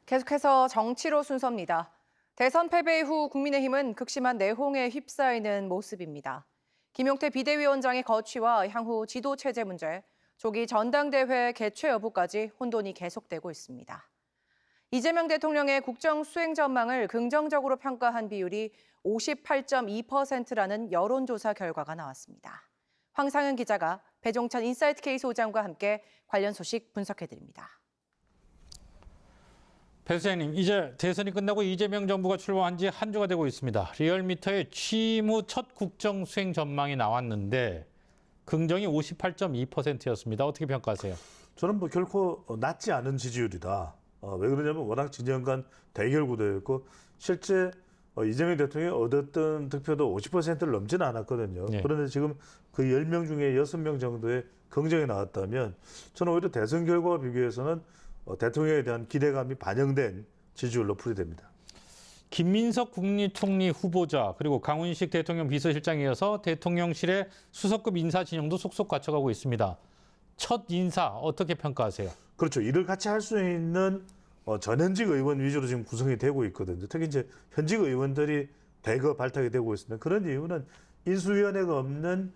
계속해서 정치로 순서입니다. 대선 패배 이후 국민의힘은 극심한 내홍에 휩싸이는 모습입니다. 김용태 비대위원장의 거취와 향후 지도 체제 문제, 조기 전당대회 개최 여부까지 혼돈이 계속되고 있습니다. 이재명 대통령의 국정 수행 전망을 긍정적으로 평가한 비율이 58.2%라는 여론조사 결과가 나왔습니다. 황상은 기자가 배종찬 인사이트 K 소장과 함께 관련 소식 분석해드립니다. 배 소장님, 이제 대선이 끝나고 이재명 정부가 출범한 지 한 주가 되고 있습니다. 리얼미터의 취임 후 첫 국정 수행 전망이 나왔는데 긍정이 58.2%였습니다. 어떻게 평가하세요? 저는 뭐 결코 낮지 않은 지지율이다. 왜 그러냐면 워낙 진영간 대결 구도였고 실제 이재명 대통령이 얻었던 득표도 50%를 넘지는 않았거든요. 네. 그런데 지금 그 10명 중에 6명 정도의 긍정이 나왔다면 저는 오히려 대선 결과와 비교해서는 대통령에 대한 기대감이 반영된 지지율로 풀이됩니다. 김민석 국무총리 후보자 그리고 강훈식 대통령 비서실장에 이어서 대통령실의 수석급 인사 진영도 속속 갖춰가고 있습니다. 첫 인사 어떻게 평가하세요? 그렇죠. 일을 같이 할 수 있는 전현직 의원 위주로 지금 구성이 되고 있거든요. 특히 이제 현직 의원들이 대거 발탁이 되고 있습니다. 그런 이유는 인수위원회가 없는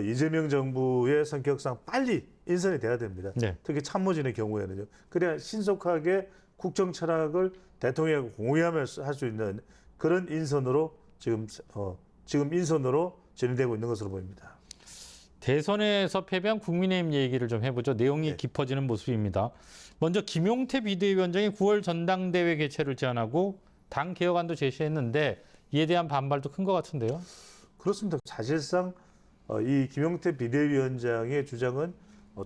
이재명 정부의 성격상 빨리 인선이 돼야 됩니다. 네. 특히 참모진의 경우에는요. 그래야 신속하게 국정 철학을 대통령하고 공유하면서 할 수 있는 그런 인선으로 지금 인선으로 진행되고 있는 것으로 보입니다. 대선에서 패배한 국민의힘 얘기를 좀 해보죠. 내용이 네. 깊어지는 모습입니다. 먼저 김용태 비대위원장이 9월 전당대회 개최를 제안하고 당 개혁안도 제시했는데 이에 대한 반발도 큰 것 같은데요. 그렇습니다. 사실상 이 김용태 비대위원장의 주장은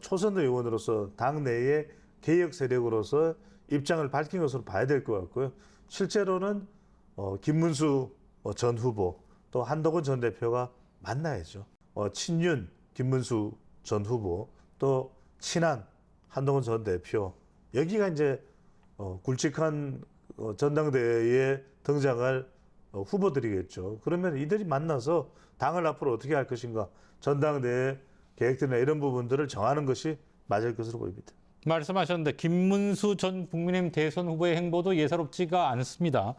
초선 의원으로서 당내의 개혁 세력으로서 입장을 밝힌 것으로 봐야 될 것 같고요. 실제로는 김문수 전 후보 또 한동훈 전 대표가 만나야죠. 친윤 김문수 전 후보 또 친한 한동훈 전 대표 여기가 이제 굵직한 전당대회에 등장할 후보들이겠죠. 그러면 이들이 만나서 당을 앞으로 어떻게 할 것인가 전당대회 계획들이나 이런 부분들을 정하는 것이 맞을 것으로 보입니다. 말씀하셨는데 김문수 전 국민의힘 대선 후보의 행보도 예사롭지가 않습니다.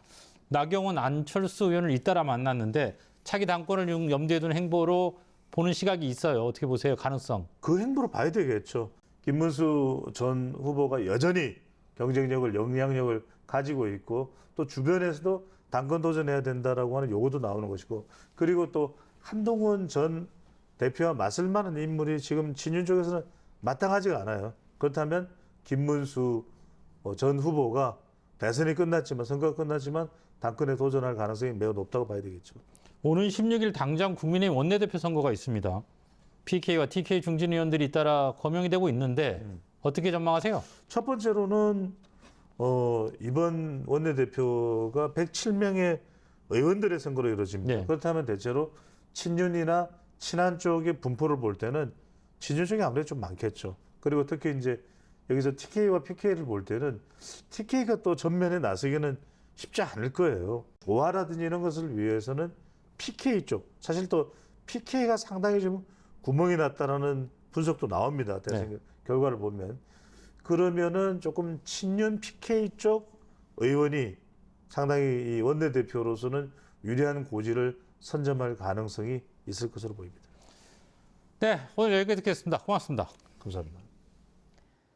나경원, 안철수 의원을 잇따라 만났는데 차기 당권을 염두에 둔 행보로 보는 시각이 있어요. 어떻게 보세요? 가능성. 그 행보로 봐야 되겠죠. 김문수 전 후보가 여전히 경쟁력을, 영향력을 가지고 있고 또 주변에서도 당권 도전해야 된다라고 하는 요구도 나오는 것이고 그리고 또 한동훈 전 대표와 맞설 만한 인물이 지금 친윤 쪽에서는 마땅하지가 않아요. 그렇다면 김문수 전 후보가 대선이 끝났지만 선거가 끝났지만 당권에 도전할 가능성이 매우 높다고 봐야 되겠죠. 오는 16일 당장 국민의힘 원내대표 선거가 있습니다. PK와 TK 중진 의원들이 잇따라 거명이 되고 있는데 어떻게 전망하세요? 첫 번째로는 이번 원내대표가 107명의 의원들의 선거로 이루어집니다. 네. 그렇다면 대체로 친윤이나 친한 쪽의 분포를 볼 때는 친윤 쪽이 아무래도 좀 많겠죠. 그리고 특히 이제 여기서 TK와 PK를 볼 때는 TK가 또 전면에 나서기는 쉽지 않을 거예요. 조화라든지 이런 것을 위해서는 PK 쪽, 사실 또 PK가 상당히 좀 구멍이 났다라는 분석도 나옵니다. 대선 네. 결과를 보면. 그러면은 조금 친윤 PK 쪽 의원이 상당히 이 원내대표로서는 유리한 고지를 선점할 가능성이 있을 것으로 보입니다. 네, 오늘 여기까지 듣겠습니다. 고맙습니다. 감사합니다.